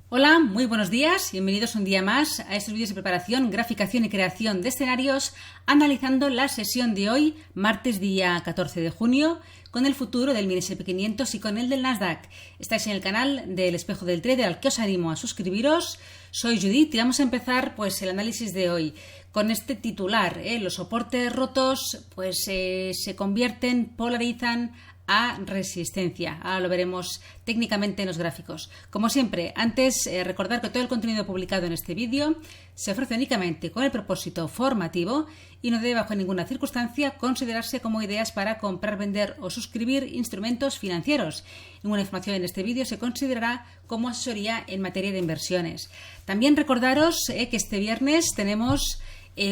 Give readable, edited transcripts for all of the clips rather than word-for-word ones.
Hola, muy buenos días, bienvenidos un día más a estos vídeos de preparación, graficación y creación de escenarios, analizando la sesión de hoy, martes día 14 de junio, con el futuro del mini S&P 500 y con el del Nasdaq. Estáis en el canal del Espejo del Trader, al que os animo a suscribiros. Soy Judith y vamos a empezar el análisis de hoy con este titular. Los soportes rotos se convierten, polarizan a resistencia. Ahora lo veremos técnicamente en los gráficos. Como siempre, antes recordar que todo el contenido publicado en este vídeo se ofrece únicamente con el propósito formativo y no debe bajo ninguna circunstancia considerarse como ideas para comprar, vender o suscribir instrumentos financieros. Ninguna información en este vídeo se considerará como asesoría en materia de inversiones. También recordaros que este viernes tenemos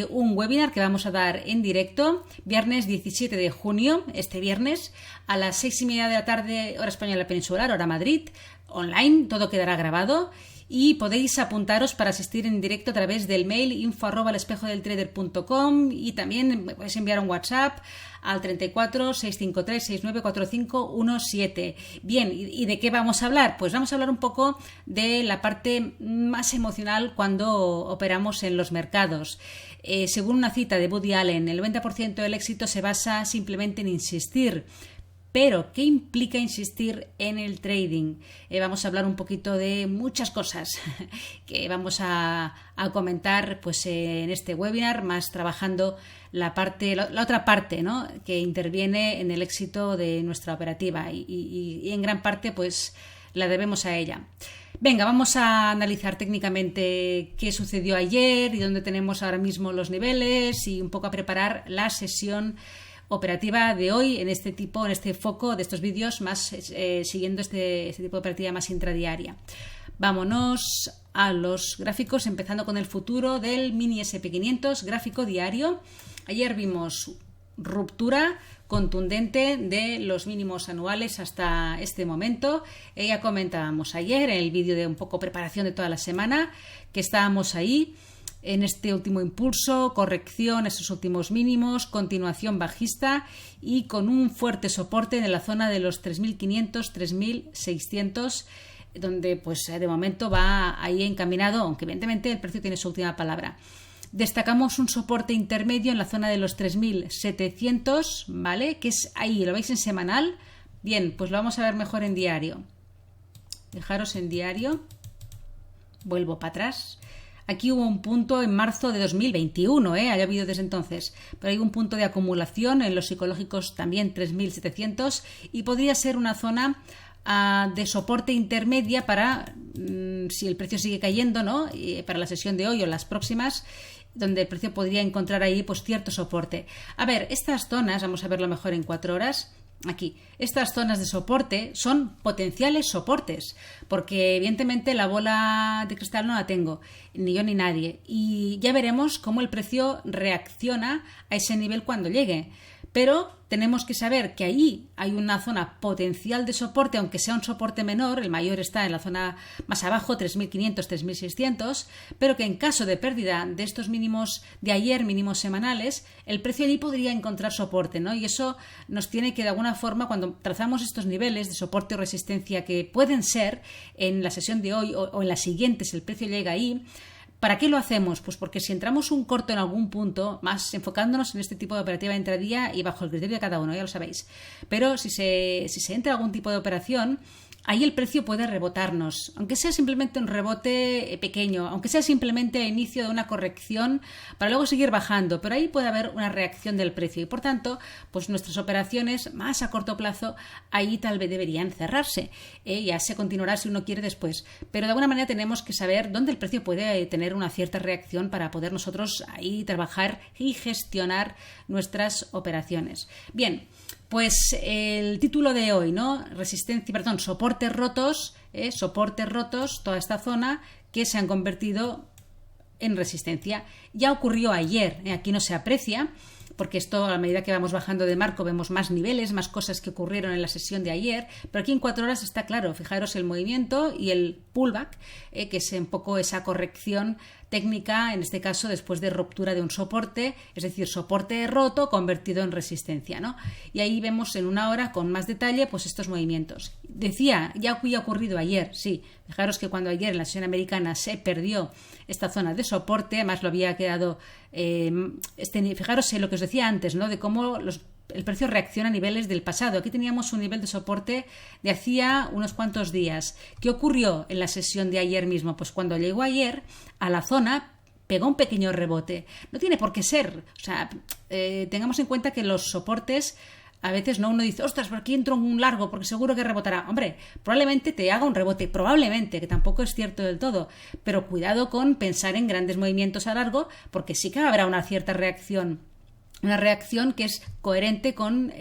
un webinar que vamos a dar en directo, viernes 17 de junio, este viernes, a las 6:30 de la tarde, hora española peninsular, hora Madrid, online, todo quedará grabado y podéis apuntaros para asistir en directo a través del mail info@elespejodeltrader.com y también podéis enviar un WhatsApp al 34 653 694517. Bien, ¿y de qué vamos a hablar? Pues vamos a hablar un poco de la parte más emocional cuando operamos en los mercados. Según una cita de Woody Allen, el 90% del éxito se basa simplemente en insistir. Pero, ¿qué implica insistir en el trading? Vamos a hablar un poquito de muchas cosas que vamos a comentar en este webinar, más trabajando la otra parte, ¿no?, que interviene en el éxito de nuestra operativa y en gran parte la debemos a ella. Venga, vamos a analizar técnicamente qué sucedió ayer y dónde tenemos ahora mismo los niveles y un poco a preparar la sesión operativa de hoy en este foco de estos vídeos más siguiendo este tipo de operativa más intradiaria. Vámonos a los gráficos, empezando con el futuro del mini S&P 500, gráfico diario. Ayer vimos ruptura contundente de los mínimos anuales hasta este momento. Ya comentábamos ayer en el vídeo de un poco preparación de toda la semana que estábamos ahí en este último impulso, corrección, estos últimos mínimos, continuación bajista y con un fuerte soporte en la zona de los 3.500, 3.600, donde de momento va ahí encaminado, aunque evidentemente el precio tiene su última palabra. Destacamos un soporte intermedio en la zona de los 3.700, ¿vale? Que es ahí, ¿lo veis en semanal? Bien, pues lo vamos a ver mejor en diario. Dejaros en diario. Vuelvo para atrás. Aquí hubo un punto en marzo de 2021, ha habido desde entonces, pero hay un punto de acumulación en los psicológicos también 3.700 y podría ser una zona de soporte intermedia para, si el precio sigue cayendo, ¿no?, para la sesión de hoy o las próximas, donde el precio podría encontrar ahí cierto soporte. A ver, estas zonas, vamos a verlo mejor en 4 horas. Aquí, estas zonas de soporte son potenciales soportes, porque evidentemente la bola de cristal no la tengo, ni yo ni nadie, y ya veremos cómo el precio reacciona a ese nivel cuando llegue. Pero tenemos que saber que ahí hay una zona potencial de soporte, aunque sea un soporte menor, el mayor está en la zona más abajo, 3.500, 3.600, pero que en caso de pérdida de estos mínimos de ayer, mínimos semanales, el precio allí podría encontrar soporte, ¿no? Y eso nos tiene que, de alguna forma, cuando trazamos estos niveles de soporte o resistencia que pueden ser en la sesión de hoy o en las siguientes, el precio llega ahí. ¿Para qué lo hacemos? Pues porque si entramos un corto en algún punto, más enfocándonos en este tipo de operativa intradía y bajo el criterio de cada uno, ya lo sabéis, pero si se entra algún tipo de operación, ahí el precio puede rebotarnos, aunque sea simplemente un rebote pequeño, aunque sea simplemente el inicio de una corrección para luego seguir bajando, pero ahí puede haber una reacción del precio y por tanto, nuestras operaciones más a corto plazo ahí tal vez deberían cerrarse. Ya se continuará si uno quiere después, pero de alguna manera tenemos que saber dónde el precio puede tener una cierta reacción para poder nosotros ahí trabajar y gestionar nuestras operaciones. Bien, el título de hoy, ¿no? Soportes rotos, toda esta zona que se han convertido en resistencia. Ya ocurrió ayer, aquí no se aprecia, porque esto a medida que vamos bajando de marco vemos más niveles, más cosas que ocurrieron en la sesión de ayer, pero aquí en 4 horas está claro, fijaros el movimiento y el pullback, que es un poco esa corrección técnica, en este caso después de ruptura de un soporte, es decir, soporte roto convertido en resistencia, ¿no? Y ahí vemos en 1 hora con más detalle pues estos movimientos. Decía, ya había ocurrido ayer, sí, fijaros que cuando ayer en la sesión americana se perdió esta zona de soporte, además lo había quedado, fijaros en lo que os decía antes, ¿no? De cómo el precio reacciona a niveles del pasado. Aquí teníamos un nivel de soporte de hacía unos cuantos días. ¿Qué ocurrió en la sesión de ayer mismo? Pues cuando llegó ayer a la zona pegó un pequeño rebote. No tiene por qué ser. O sea, tengamos en cuenta que los soportes a veces no uno dice, ostras, por aquí entro en un largo porque seguro que rebotará. Hombre, probablemente te haga un rebote, probablemente, que tampoco es cierto del todo. Pero cuidado con pensar en grandes movimientos a largo porque sí que habrá una cierta reacción. Una reacción que es coherente con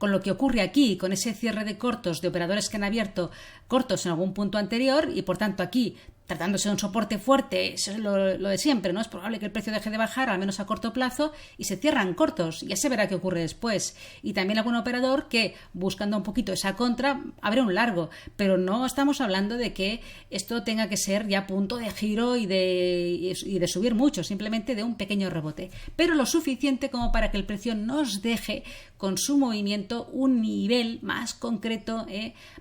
lo que ocurre aquí, con ese cierre de cortos de operadores que han abierto cortos en algún punto anterior y por tanto aquí, tratándose de un soporte fuerte, eso es lo de siempre, ¿no? Es probable que el precio deje de bajar, al menos a corto plazo, y se cierran cortos. Ya se verá qué ocurre después. Y también algún operador que, buscando un poquito esa contra, abre un largo. Pero no estamos hablando de que esto tenga que ser ya punto de giro y de subir mucho, simplemente de un pequeño rebote. Pero lo suficiente como para que el precio nos deje con su movimiento un nivel más concreto,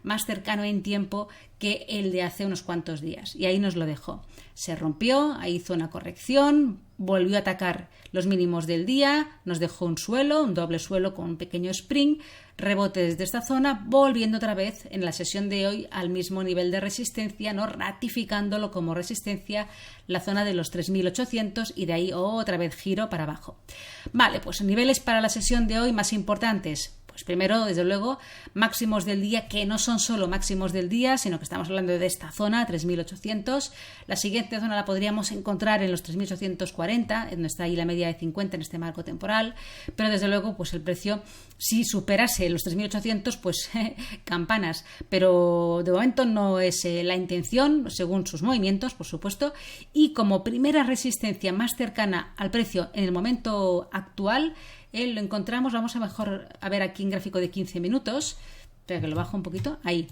más cercano en tiempo que el de hace unos cuantos días. Y ahí nos lo dejó. Se rompió, ahí hizo una corrección, volvió a atacar los mínimos del día, nos dejó un suelo, un doble suelo con un pequeño spring, rebote desde esta zona, volviendo otra vez en la sesión de hoy al mismo nivel de resistencia, ¿no? Ratificándolo como resistencia la zona de los 3.800 y de ahí otra vez giro para abajo. Vale, pues niveles para la sesión de hoy más importantes. Pues primero, desde luego, máximos del día, que no son solo máximos del día, sino que estamos hablando de esta zona, 3.800. La siguiente zona la podríamos encontrar en los 3.840, donde está ahí la media de 50 en este marco temporal. Pero desde luego, pues el precio, si superase los 3.800, pues campanas. Pero de momento no es la intención, según sus movimientos, por supuesto. Y como primera resistencia más cercana al precio en el momento actual, lo encontramos, vamos a ver aquí en gráfico de 15 minutos, espera que lo bajo un poquito, ahí.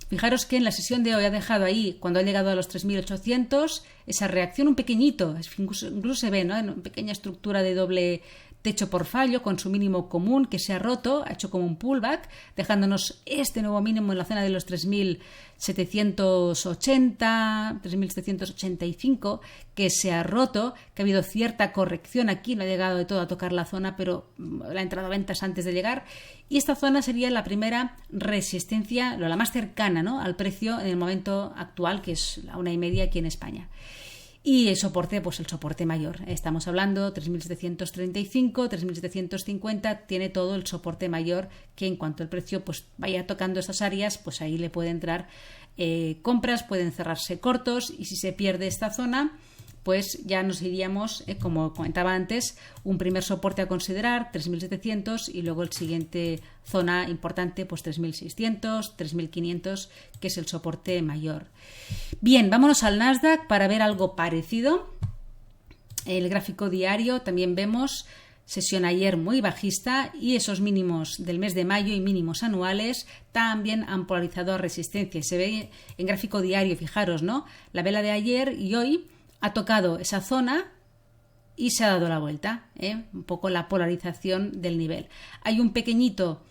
Fijaros que en la sesión de hoy ha dejado ahí, cuando ha llegado a los 3.800, esa reacción un pequeñito, incluso se ve, ¿no? En una pequeña estructura de doble techo por fallo, con su mínimo común que se ha roto, ha hecho como un pullback, dejándonos este nuevo mínimo en la zona de los 3.780, 3.785, que se ha roto, que ha habido cierta corrección aquí, no ha llegado de todo a tocar la zona, pero la ha entrado a ventas antes de llegar, y esta zona sería la primera resistencia, la más cercana, ¿no?, al precio en el momento actual, que es la 1,5 aquí en España. Y el soporte, pues el soporte mayor. Estamos hablando 3.735, 3.750, tiene todo el soporte mayor que en cuanto el precio pues vaya tocando estas áreas, pues ahí le puede entrar compras, pueden cerrarse cortos y si se pierde esta zona, pues ya nos iríamos, como comentaba antes, un primer soporte a considerar, 3.700 y luego el siguiente zona importante, pues 3.600, 3.500, que es el soporte mayor. Bien, vámonos al Nasdaq para ver algo parecido. El gráfico diario también vemos sesión ayer muy bajista y esos mínimos del mes de mayo y mínimos anuales también han polarizado a resistencia. Se ve en gráfico diario, fijaros, ¿no? La vela de ayer y hoy ha tocado esa zona y se ha dado la vuelta, un poco la polarización del nivel. Hay un pequeñito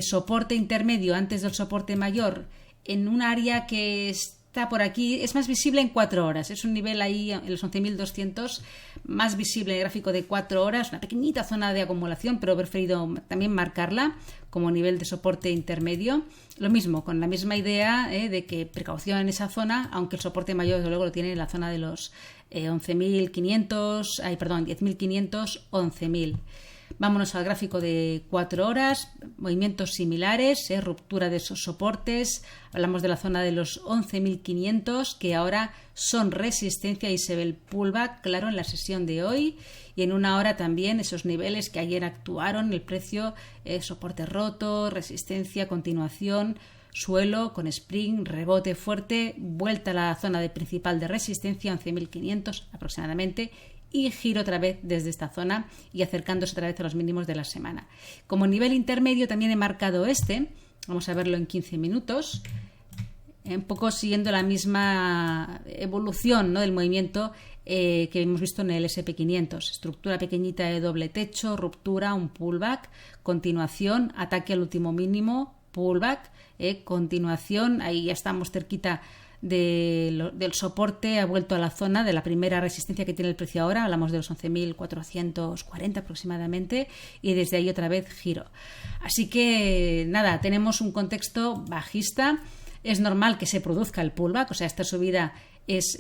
soporte intermedio antes del soporte mayor en un área que está por aquí, es más visible en 4 horas, es un nivel ahí en los 11.200, más visible en el gráfico de 4 horas, una pequeñita zona de acumulación, pero he preferido también marcarla como nivel de soporte intermedio. Lo mismo, con la misma idea de que precaución en esa zona, aunque el soporte mayor desde luego lo tiene en la zona de los 10.500, 11.000. Vámonos al gráfico de 4 horas, movimientos similares, ruptura de esos soportes, hablamos de la zona de los 11.500 que ahora son resistencia y se ve el pullback claro en la sesión de hoy y en 1 hora también esos niveles que ayer actuaron, el precio, soporte roto, resistencia, continuación, suelo con spring, rebote fuerte, vuelta a la zona principal de resistencia, 11.500 aproximadamente, y giro otra vez desde esta zona y acercándose otra vez a los mínimos de la semana. Como nivel intermedio también he marcado vamos a verlo en 15 minutos, un poco siguiendo la misma evolución, ¿no?, del movimiento que hemos visto en el SP500. Estructura pequeñita de doble techo, ruptura, un pullback, continuación, ataque al último mínimo, pullback, continuación, ahí ya estamos cerquita del soporte, ha vuelto a la zona de la primera resistencia que tiene el precio ahora, hablamos de los 11.440 aproximadamente, y desde ahí otra vez giro. Así que nada, tenemos un contexto bajista, es normal que se produzca el pullback, o sea, esta subida es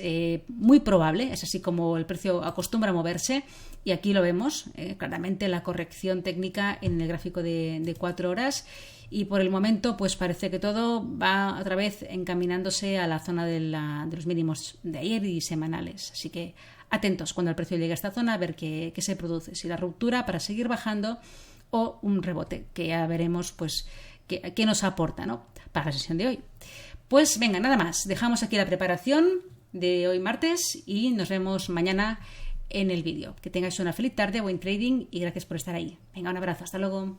muy probable, es así como el precio acostumbra a moverse, y aquí lo vemos claramente la corrección técnica en el gráfico de 4 horas, y por el momento pues parece que todo va otra vez encaminándose a la zona de los mínimos de ayer y semanales, así que atentos cuando el precio llegue a esta zona a ver qué se produce, si la ruptura para seguir bajando o un rebote, que ya veremos pues qué nos aporta, ¿no?, para la sesión de hoy. Pues venga, nada más, dejamos aquí la preparación de hoy martes y nos vemos mañana en el vídeo. Que tengáis una feliz tarde, buen trading y gracias por estar ahí. Venga, un abrazo, hasta luego.